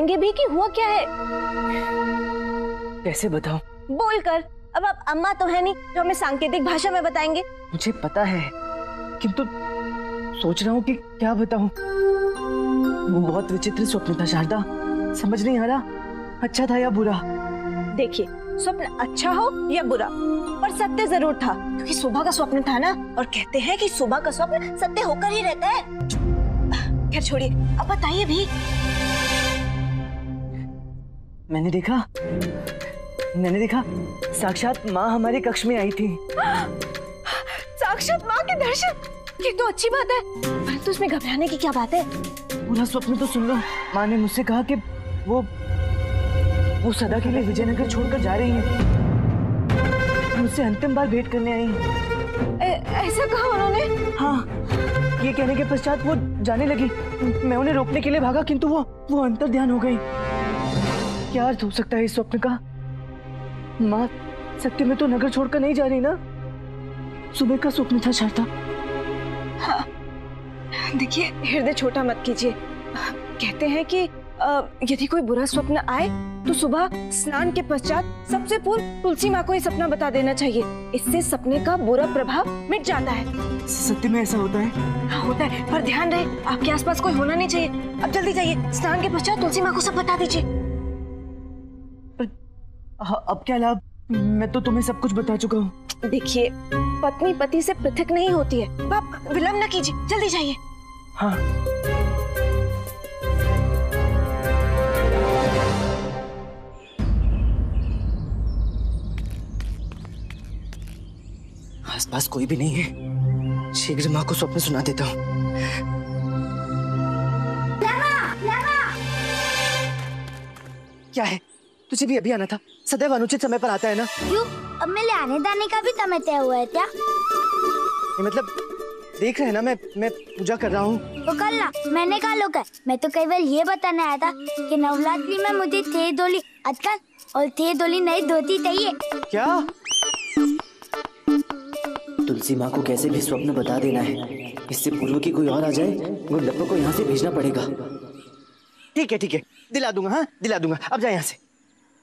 बताएंगे भी कि हुआ क्या है? कैसे बताऊं? बोल कर। अब आप अम्मा तो है नहीं जो हमें सांकेतिक भाषा में बताएंगे। मुझे पता है, किंतु सोच रहा हूँ कि क्या बताऊं। वो बहुत विचित्र स्वप्न था शारदा, समझ नहीं आ रहा अच्छा था या बुरा। देखिए, स्वप्न अच्छा हो या बुरा, पर सत्य जरूर था, क्योंकि सुबह का स्वप्न था ना, और कहते हैं कि सुबह का स्वप्न सत्य होकर ही रहता है। खैर छोड़िए, अब बताइए भी। मैंने देखा साक्षात माँ हमारे कक्ष में आई थी। साक्षात माँ के दर्शन, ये तो अच्छी बात है, परंतु उसमें घबराने की क्या बात है? पूरा स्वप्न तो सुन लो। माँ ने मुझसे कहा कि वो सदा के लिए विजयनगर छोड़कर जा रही हैं। मुझसे अंतिम बार भेंट करने आई हैं। ऐसा कहा उन्होंने? हाँ, ये कहने के पश्चात वो जाने लगी। मैं उन्हें रोकने के लिए भागा, किंतु वो अंतर्ध्यान हो गई। क्या अर्थ हो सकता है इस स्वप्न का? माँ सत्य में तो नगर छोड़कर नहीं जा रही ना। सुबह का स्वप्न था शारदा। हाँ, देखिए हृदय छोटा मत कीजिए। कहते हैं कि यदि कोई बुरा स्वप्न आए तो सुबह स्नान के पश्चात सबसे पूर्व तुलसी माँ को ये सपना बता देना चाहिए। इससे सपने का बुरा प्रभाव मिट जाता है। सत्य में ऐसा होता है? हाँ होता है, पर ध्यान रहे आपके आसपास कोई होना नहीं चाहिए। अब जल्दी जाइए, स्नान के पश्चात तुलसी माँ को सब बता दीजिए। अब क्या लाभ? मैं तो तुम्हें सब कुछ बता चुका हूँ। देखिए, पत्नी पति से पृथक नहीं होती है। आप विलंब न कीजिए, जल्दी जाइए। हाँ। आसपास कोई भी नहीं है, शीघ्र माँ को स्वप्न सुना देता हूँ। क्या है? तुझे भी अभी आना था? सदैव अनुचित समय पर आता है ना। क्यों? अब मेरे आने जाने का भी समय तय हुआ है क्या? मतलब देख रहे हैं ना, मैं पूजा कर रहा हूँ। तो कर ला, मैंने कहा लोग है। मैं तो केवल ये बताने आया था कि नवरात्रि में मुझे थे डोली अटकन और थे डोली नई धोती चाहिए। क्या? तुलसी माँ को कैसे भी स्वप्न बता देना है, इससे पूर्व की कोई और आ जाए। गुंडप्पा को यहाँ से भेजना पड़ेगा। ठीक है, दिला दूंगा। हाँ, दिला दूंगा। अब जा यहाँ से।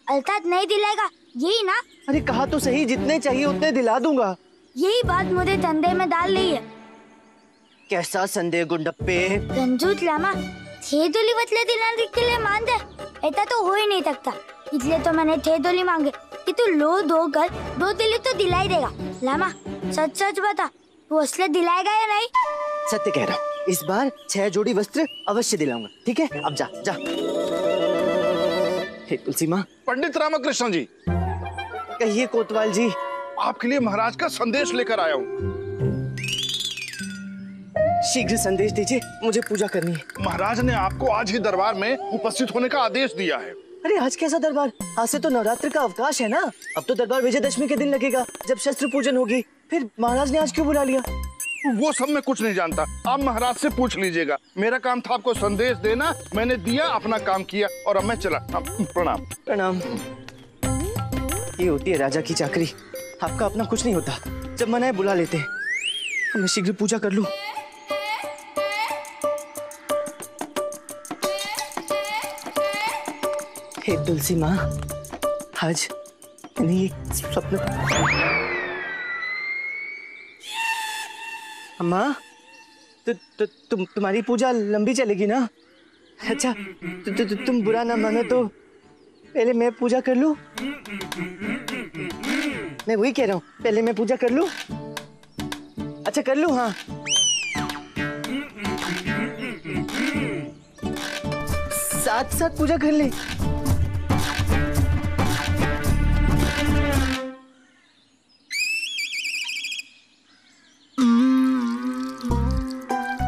अर्थात नहीं दिलाएगा, यही ना? अरे कहा तो सही, जितने चाहिए उतने दिला दूंगा। यही बात मुझे संदेह में डाल रही है। कैसा संदेह गुंडप्पे? रंजूत लामा थे डोली बदले दिलाने के लिए मान दे, ऐसा तो हो ही नहीं सकता। इसलिए तो मैंने थे डोली मांगे कि तू लो दो कर दो दिली तो दिला ही देगा। लामा सच सच बता, तू असली दिलाएगा या नहीं? सत्य कह रहा हूँ, इस बार 6 जोड़ी वस्त्र अवश्य दिलाऊंगा। ठीक है, अब जा। हे तुलसी माँ। पंडित रामकृष्ण जी। कहिए कोतवाल जी। आपके लिए महाराज का संदेश लेकर आया हूँ। शीघ्र संदेश दीजिए, मुझे पूजा करनी है। महाराज ने आपको आज ही दरबार में उपस्थित होने का आदेश दिया है। अरे आज कैसा दरबार? आज से तो नवरात्र का अवकाश है ना। अब तो दरबार विजयदशमी के दिन लगेगा, जब शस्त्र पूजन होगी। फिर महाराज ने आज क्यों बुला लिया? वो सब मैं कुछ नहीं जानता, आप महाराज से पूछ लीजिएगा। मेरा काम था आपको संदेश देना, मैंने दिया, अपना काम किया और अब मैं चला। प्रणाम। प्रणाम। ये होती है राजा की चाकरी। आपका अपना कुछ नहीं होता, जब मनाए बुला लेते हैं। मैं शीघ्र पूजा कर लूं। हे तुलसी माँ, आज नहीं स्वप्न। अम्मा, तुम्हारी पूजा लंबी चलेगी ना? अच्छा, तुम बुरा ना मानो तो पहले मैं पूजा कर लूं? मैं वही कह रहा हूँ, पहले मैं पूजा कर लूं? अच्छा कर लूं? हाँ। साथ साथ पूजा कर ले।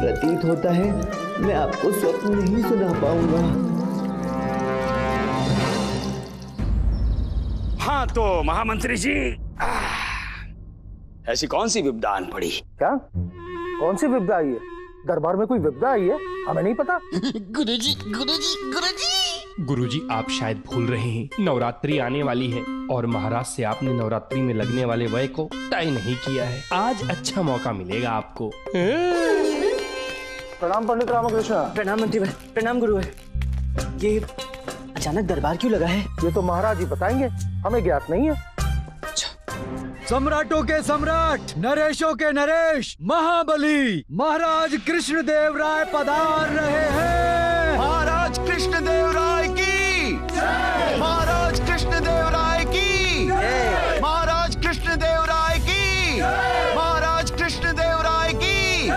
प्रतीत होता है मैं आपको स्वप्न नहीं सुना पाऊंगा। हाँ तो महामंत्री जी, ऐसी कौन सी विपदा आन पड़ी? क्या? कौन सी विपदा आई है? दरबार में कोई विपदा आई है? हमें नहीं पता। गुरुजी आप शायद भूल रहे हैं, नवरात्रि आने वाली है और महाराज से आपने नवरात्रि में लगने वाले व्यय को तय नहीं किया है। आज अच्छा मौका मिलेगा आपको। प्रणाम पंडित रामकृष्ण। प्रणाम मंत्री भाई। प्रणाम गुरुवर। ये अचानक दरबार क्यों लगा है? ये तो महाराज ही बताएंगे, हमें ज्ञात नहीं है। सम्राटों के सम्राट, नरेशों के नरेश, महाबली महाराज कृष्णदेव राय पधार रहे हैं। महाराज कृष्णदेव राय की, महाराज कृष्णदेव राय की, महाराज कृष्णदेव राय की, महाराज कृष्णदेव राय की।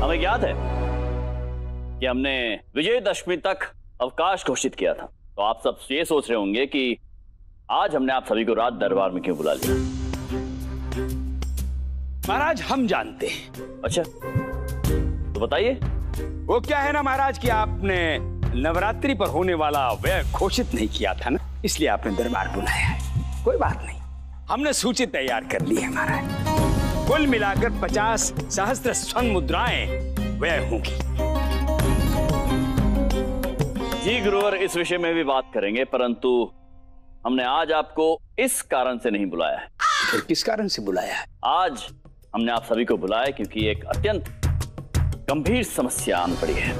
हमें याद है कि हमने विजयदशमी तक अवकाश घोषित किया था, तो आप सब ये सोच रहे होंगे कि आज हमने आप सभी को रात दरबार में क्यों बुला लिया। महाराज हम जानते हैं। अच्छा, तो बताइए। वो क्या है ना महाराज कि आपने नवरात्रि पर होने वाला व्यय घोषित नहीं किया था ना, इसलिए आपने दरबार बुलाया है। कोई बात नहीं, हमने सूची तैयार कर ली है महाराज। कुल मिलाकर 50 सहस्त्र स्वर्ण मुद्राएं व्यय होंगी। जी गुरुवर, इस विषय में भी बात करेंगे, परंतु हमने आज आपको इस कारण से नहीं बुलाया है। फिर किस कारण से बुलाया है? आज हमने आप सभी को बुलाया क्योंकि एक अत्यंत गंभीर समस्या आन पड़ी है।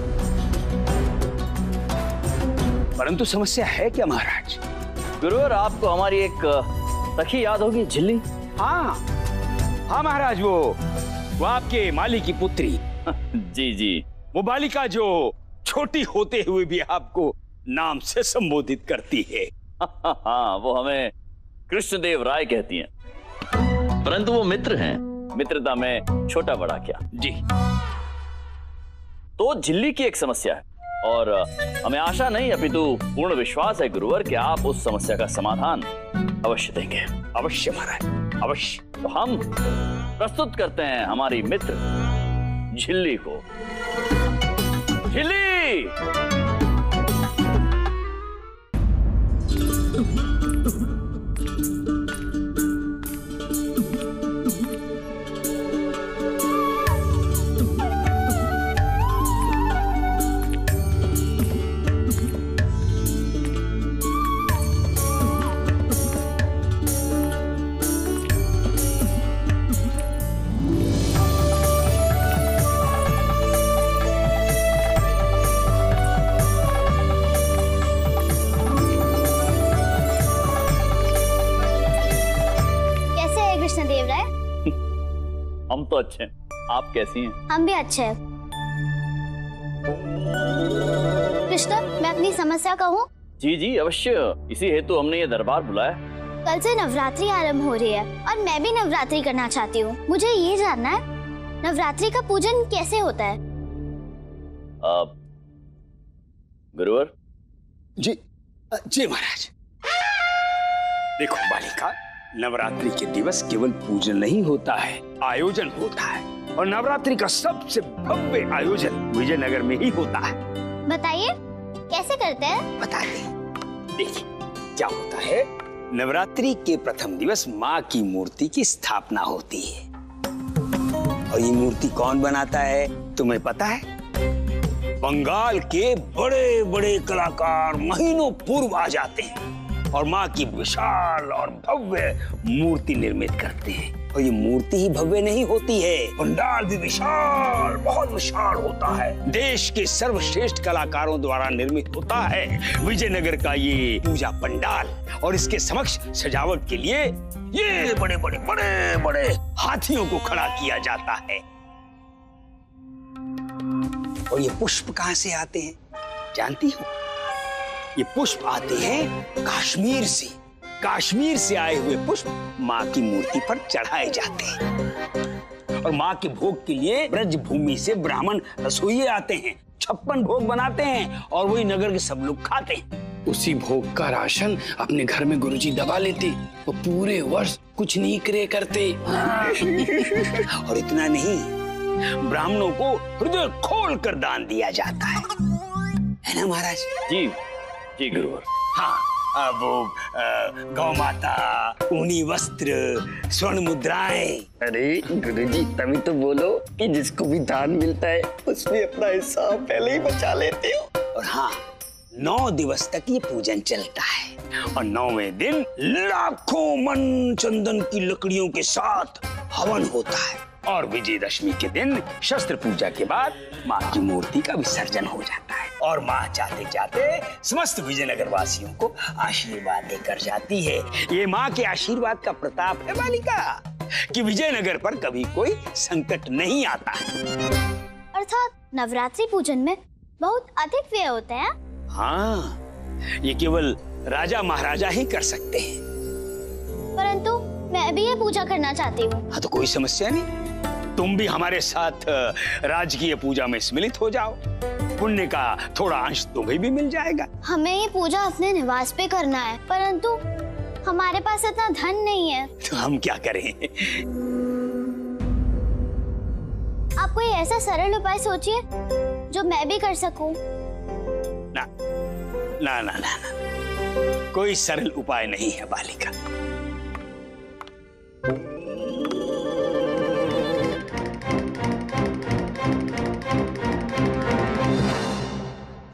परंतु समस्या है क्या महाराज? गुरुवर, आपको हमारी एक सखी याद होगी, झिल्ली? हाँ हाँ महाराज, वो आपके माली की पुत्री। जी जी, वो बालिका जो छोटी होते हुए भी आपको नाम से संबोधित करती है। हाँ, वो हमें कृष्णदेव राय कहती हैं, परंतु वो मित्र हैं, मित्रता में छोटा बड़ा क्या। जी, तो झिल्ली की एक समस्या है और हमें आशा नहीं अपितु पूर्ण विश्वास है गुरुवर कि आप उस समस्या का समाधान अवश्य देंगे। अवश्य महाराज, अवश्य। तो हम प्रस्तुत करते हैं हमारी मित्र झिल्ली को। झिल्ली! हम तो अच्छे हैं, आप कैसी हैं? हम भी अच्छे हैं। कृष्ण, मैं अपनी समस्या कहूँ? जी जी अवश्य, इसी हेतु हमने ये दरबार बुलाया। कल से नवरात्रि आरंभ हो रही है और मैं भी नवरात्रि करना चाहती हूँ। मुझे ये जानना है, नवरात्रि का पूजन कैसे होता है? गुरुवर जी जी महाराज। देखो बालिका, नवरात्रि के दिवस केवल पूजन नहीं होता है, आयोजन होता है, और नवरात्रि का सबसे भव्य आयोजन विजयनगर में ही होता है। बताइए कैसे करते हैं? बताते। देखिए क्या होता है, नवरात्रि के प्रथम दिवस माँ की मूर्ति की स्थापना होती है। और ये मूर्ति कौन बनाता है तुम्हें पता है? बंगाल के बड़े बड़े कलाकार महीनों पूर्व आ जाते हैं और माँ की विशाल और भव्य मूर्ति निर्मित करते हैं। और ये मूर्ति ही भव्य नहीं होती है, पंडाल भी विशाल, बहुत विशाल होता है। देश के सर्वश्रेष्ठ कलाकारों द्वारा निर्मित होता है विजयनगर का ये पूजा पंडाल। और इसके समक्ष सजावट के लिए ये बड़े बड़े बड़े बड़े हाथियों को खड़ा किया जाता है। और ये पुष्प कहाँ से आते हैं जानती हो? ये पुष्प आते हैं कश्मीर से। कश्मीर से आए हुए पुष्प माँ की मूर्ति पर चढ़ाए जाते हैं। और माँ के भोग के लिए ब्रज भूमि से ब्राह्मण रसोइये आते हैं, 56 भोग बनाते हैं और वही नगर के सब लोग खाते हैं। उसी भोग का राशन अपने घर में गुरुजी दबा लेते, वो पूरे वर्ष कुछ नहीं करे करते। और इतना नहीं, ब्राह्मणों को हृदय खोल कर दान दिया जाता है ना महाराज? जी जी गुरुवर। हाँ, अब गौ माता, ऊनी वस्त्र, स्वर्ण मुद्राएं। अरे गुरुजी, तभी तो बोलो कि जिसको भी दान मिलता है उसमें अपना हिस्सा पहले ही बचा लेते हो। और हाँ, 9 दिवस तक ये पूजन चलता है और 9वें दिन लाखों मन चंदन की लकड़ियों के साथ हवन होता है। और विजयदशमी के दिन शस्त्र पूजा के बाद माँ की मूर्ति का विसर्जन हो जाता है और माँ जाते जाते समस्त विजयनगर वासियों को आशीर्वाद देकर जाती है। ये माँ के आशीर्वाद का प्रताप है बालिका कि विजयनगर पर कभी कोई संकट नहीं आता। अर्थात नवरात्रि पूजन में बहुत अधिक व्यय होते हैं। हाँ, ये केवल राजा महाराजा ही कर सकते हैं। परंतु मैं भी ये पूजा करना चाहती हूँ। हाँ, तो कोई समस्या नहीं, तुम भी हमारे साथ राजकीय पूजा में सम्मिलित हो जाओ, पुण्य का थोड़ा अंश तुम्हें भी मिल जाएगा। हमें ये पूजा अपने निवास पे करना है, परंतु हमारे पास इतना धन नहीं है। तो हम क्या करें? आप कोई ऐसा सरल उपाय सोचिए जो मैं भी कर सकूं। ना ना ना ना, ना। कोई सरल उपाय नहीं है बालिका।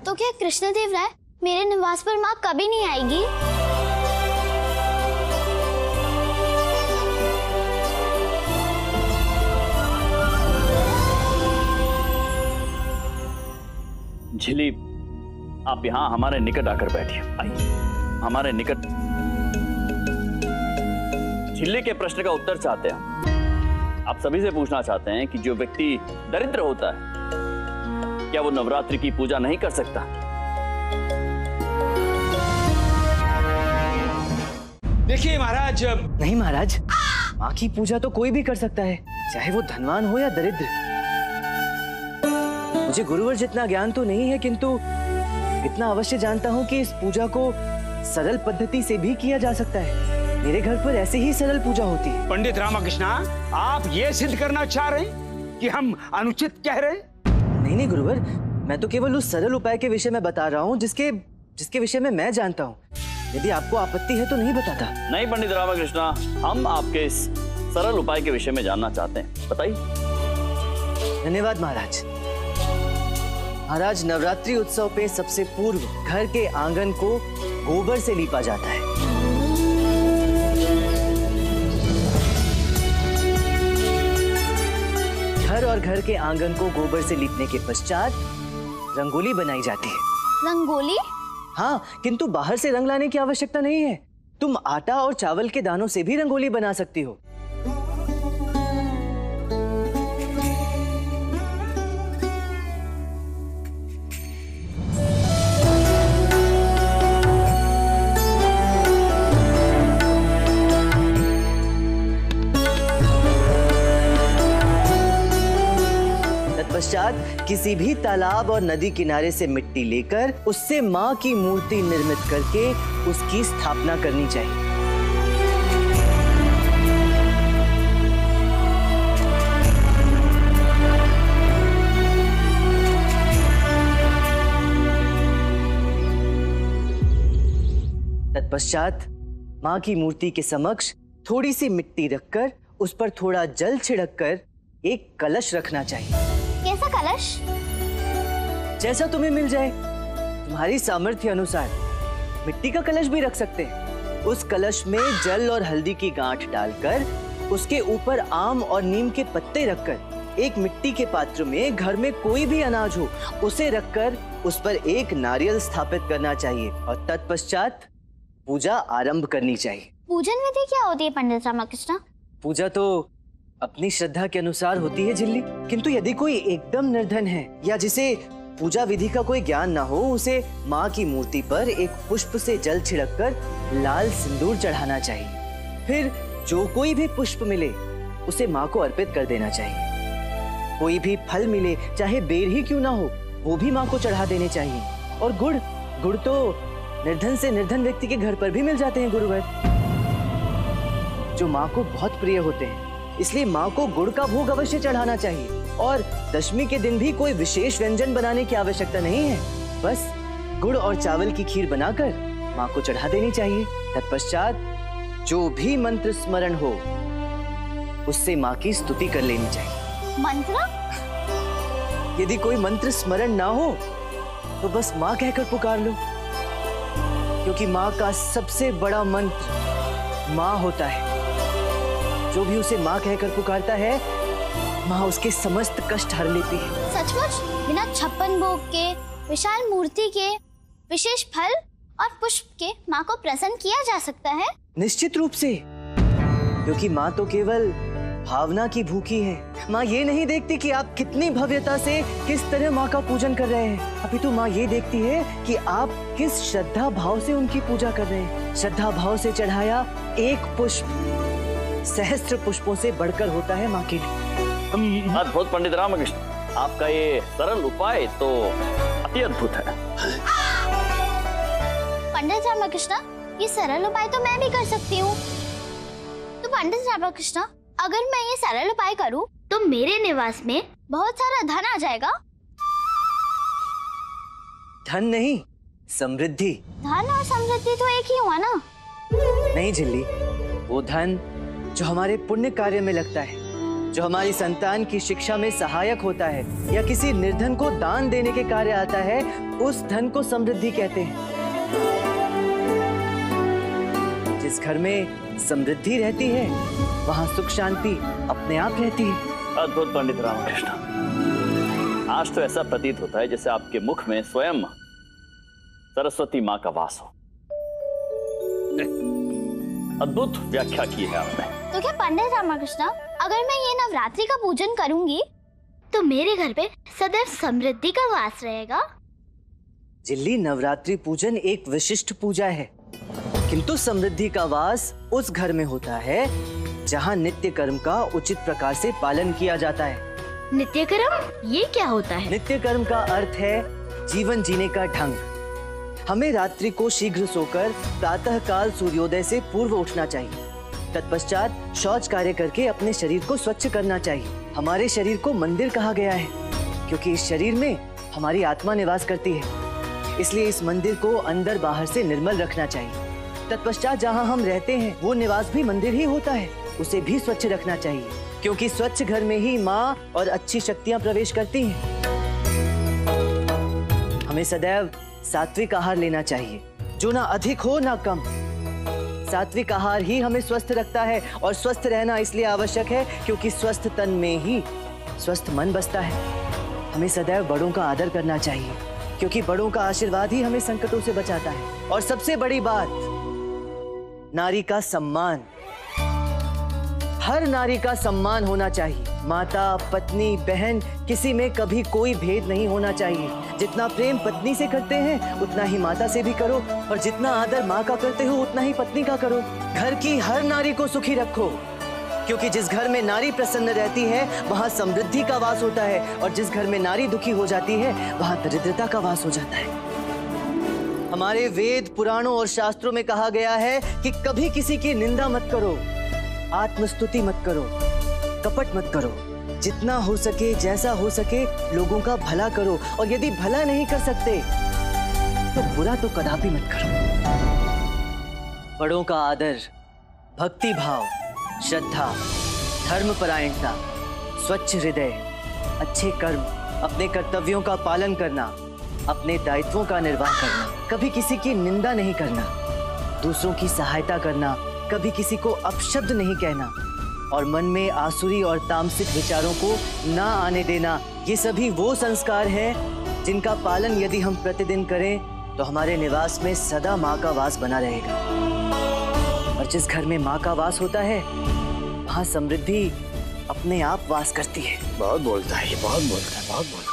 तो क्या कृष्णदेव राय मेरे निवास पर माँ कभी नहीं आएगी? झिल्ली, आप यहाँ हमारे निकट आकर बैठिए। आइए हमारे निकट। झिल्ली के प्रश्न का उत्तर चाहते हैं। आप सभी से पूछना चाहते हैं कि जो व्यक्ति दरिद्र होता है क्या वो नवरात्रि की पूजा नहीं कर सकता? देखिए महाराज। नहीं महाराज, माँ की पूजा तो कोई भी कर सकता है, चाहे वो धनवान हो या दरिद्र। मुझे गुरुवर जितना ज्ञान तो नहीं है, किंतु इतना अवश्य जानता हूँ कि इस पूजा को सरल पद्धति से भी किया जा सकता है। मेरे घर पर ऐसे ही सरल पूजा होती है। पंडित रामकृष्ण, आप ये सिद्ध करना चाह रहे हैं कि हम अनुचित कह रहे हैं? नहीं गुरुवर, मैं तो केवल उस सरल उपाय के विषय में बता रहा हूँ जिसके विषय में मैं जानता हूँ। यदि आपको आपत्ति है तो नहीं बताता। नहीं पंडित रामकृष्ण, हम आपके इस सरल उपाय के विषय में जानना चाहते हैं, बताइए। धन्यवाद महाराज। महाराज, नवरात्रि उत्सव पे सबसे पूर्व घर के आंगन को गोबर से लीपा जाता है। घर और घर के आंगन को गोबर से लीपने के पश्चात रंगोली बनाई जाती है। रंगोली? हाँ, किंतु बाहर से रंग लाने की आवश्यकता नहीं है। तुम आटा और चावल के दानों से भी रंगोली बना सकती हो। तत्पश्चात किसी भी तालाब और नदी किनारे से मिट्टी लेकर उससे माँ की मूर्ति निर्मित करके उसकी स्थापना करनी चाहिए। तत्पश्चात माँ की मूर्ति के समक्ष थोड़ी सी मिट्टी रखकर उस पर थोड़ा जल छिड़ककर एक कलश रखना चाहिए। कैसा कलश? जैसा तुम्हें मिल जाए, तुम्हारी सामर्थ्य अनुसार मिट्टी का कलश भी रख सकते हैं। उस कलश में जल और हल्दी की गांठ डालकर उसके ऊपर आम और नीम के पत्ते रखकर एक मिट्टी के पात्र में घर में कोई भी अनाज हो उसे रखकर उस पर एक नारियल स्थापित करना चाहिए और तत्पश्चात पूजा आरंभ करनी चाहिए। पूजन विधि क्या होती है पंडित रामकृष्ण? पूजा तो अपनी श्रद्धा के अनुसार होती है झिल्ली, किंतु यदि कोई एकदम निर्धन है या जिसे पूजा विधि का कोई ज्ञान ना हो, उसे माँ की मूर्ति पर एक पुष्प से जल छिड़ककर लाल सिंदूर चढ़ाना चाहिए। फिर जो कोई भी पुष्प मिले उसे माँ को अर्पित कर देना चाहिए। कोई भी फल मिले, चाहे बेर ही क्यों ना हो, वो भी माँ को चढ़ा देने चाहिए। और गुड़ तो निर्धन से निर्धन व्यक्ति के घर पर भी मिल जाते हैं गुरुवर, जो माँ को बहुत प्रिय होते हैं। इसलिए माँ को गुड़ का भोग अवश्य चढ़ाना चाहिए। और दशमी के दिन भी कोई विशेष व्यंजन बनाने की आवश्यकता नहीं है, बस गुड़ और चावल की खीर बनाकर माँ को चढ़ा देनी चाहिए। तत्पश्चात जो भी मंत्र स्मरण हो उससे माँ की स्तुति कर लेनी चाहिए। मंत्र? यदि कोई मंत्र स्मरण ना हो तो बस माँ कहकर पुकार लो, क्योंकि माँ का सबसे बड़ा मंत्र माँ होता है। जो भी उसे माँ कहकर पुकारता है माँ उसके समस्त कष्ट हर लेती है। सचमुच बिना 56 भोग के, विशाल मूर्ति के, विशेष फल और पुष्प के माँ को प्रसन्न किया जा सकता है? निश्चित रूप से, क्योंकि माँ तो केवल भावना की भूखी है। माँ ये नहीं देखती कि आप कितनी भव्यता से किस तरह माँ का पूजन कर रहे हैं, अभी तो माँ ये देखती है कि आप किस श्रद्धा भाव से उनकी पूजा कर रहे हैं। श्रद्धा भाव से चढ़ाया एक पुष्प सहस्त्र पुष्पों से बढ़कर होता है माँ के लिए। अद्भुत पंडित रामकृष्ण, आपका ये सरल उपाय तो अति अद्भुत है। पंडित रामकृष्ण, ये सरल उपाय तो मैं भी कर सकती हूँ। तो पंडित रामकृष्ण, अगर मैं ये सरल उपाय करूँ तो मेरे निवास में बहुत सारा धन आ जाएगा? धन नहीं, समृद्धि। धन और समृद्धि तो एक ही हुआ ना? नहीं झिल्ली, वो धन जो हमारे पुण्य कार्य में लगता है, जो हमारी संतान की शिक्षा में सहायक होता है या किसी निर्धन को दान देने के कार्य आता है, उस धन को समृद्धि कहते हैं। जिस घर में समृद्धि रहती है वहाँ सुख शांति अपने आप रहती है। अद्भुत पंडित रामकृष्ण, आज तो ऐसा प्रतीत होता है जैसे आपके मुख में स्वयं सरस्वती माँ का वास हो। अद्भुत व्याख्या की है आपने। तो क्या पंडित रामकृष्ण, अगर मैं ये नवरात्रि का पूजन करूंगी तो मेरे घर पे सदैव समृद्धि का वास रहेगा? जिल्ली, नवरात्रि पूजन एक विशिष्ट पूजा है, किंतु समृद्धि का वास उस घर में होता है जहाँ नित्य कर्म का उचित प्रकार से पालन किया जाता है। नित्य कर्म ये क्या होता है? नित्य कर्म का अर्थ है जीवन जीने का ढंग। हमें रात्रि को शीघ्र सोकर प्रातः काल सूर्योदय से पूर्व उठना चाहिए। तत्पश्चात शौच कार्य करके अपने शरीर को स्वच्छ करना चाहिए। हमारे शरीर को मंदिर कहा गया है क्योंकि इस शरीर में हमारी आत्मा निवास करती है, इसलिए इस मंदिर को अंदर बाहर से निर्मल रखना चाहिए। तत्पश्चात जहाँ हम रहते हैं वो निवास भी मंदिर ही होता है, उसे भी स्वच्छ रखना चाहिए क्योंकि स्वच्छ घर में ही माँ और अच्छी शक्तियाँ प्रवेश करती हैं। हमें सदैव सात्विक आहार लेना चाहिए, जो ना अधिक हो ना कम। सात्विक आहार ही हमें स्वस्थ रखता है और स्वस्थ रहना इसलिए आवश्यक है क्योंकि स्वस्थ तन में ही स्वस्थ मन बसता है। हमें सदैव बड़ों का आदर करना चाहिए क्योंकि बड़ों का आशीर्वाद ही हमें संकटों से बचाता है। और सबसे बड़ी बात, नारी का सम्मान। हर नारी का सम्मान होना चाहिए। माता, पत्नी, बहन, किसी में कभी कोई भेद नहीं होना चाहिए। जितना प्रेम पत्नी से करते हैं उतना ही माता से भी करो, और जितना आदर माँ का करते हो उतना ही पत्नी का करो। घर की हर नारी को सुखी रखो क्योंकि जिस घर में नारी प्रसन्न रहती है वहाँ समृद्धि का वास होता है, और जिस घर में नारी दुखी हो जाती है वहाँ दरिद्रता का वास हो जाता है। हमारे वेद, पुराणों और शास्त्रों में कहा गया है कि कभी किसी की निंदा मत करो, आत्मस्तुति मत करो, कपट मत करो। जितना हो सके, जैसा हो सके, लोगों का भला करो, और यदि भला नहीं कर सकते तो बुरा तो कदापि मत करो। बड़ों का आदर, भक्ति भाव, श्रद्धा, धर्मपरायणता, स्वच्छ हृदय, अच्छे कर्म, अपने कर्तव्यों का पालन करना, अपने दायित्वों का निर्वाह करना, कभी किसी की निंदा नहीं करना, दूसरों की सहायता करना, कभी किसी को अपशब्द नहीं कहना, और मन में आसुरी और तामसिक विचारों को ना आने देना। ये सभी वो संस्कार हैं जिनका पालन यदि हम प्रतिदिन करें तो हमारे निवास में सदा माँ का वास बना रहेगा। और जिस घर में माँ का वास होता है वहाँ समृद्धि अपने आप वास करती है। बहुत बोलता है ये, बहुत बोलता है, बहुत बोलता है।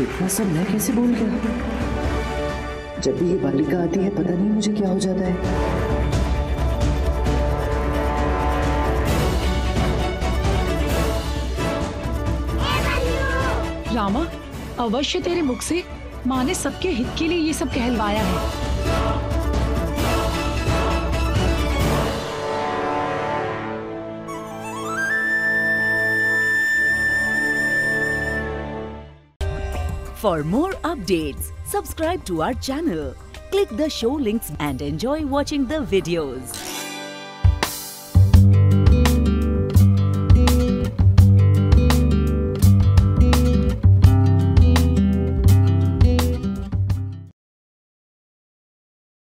इतना सब मैं कैसे भूल गया? जब भी ये बालिका आती है पता नहीं मुझे क्या हो जाता है। रामा, अवश्य तेरे मुख से माँ ने सबके हित के लिए ये सब कहलवाया है। For more updates, subscribe to our channel, click the show links and enjoy watching the videos.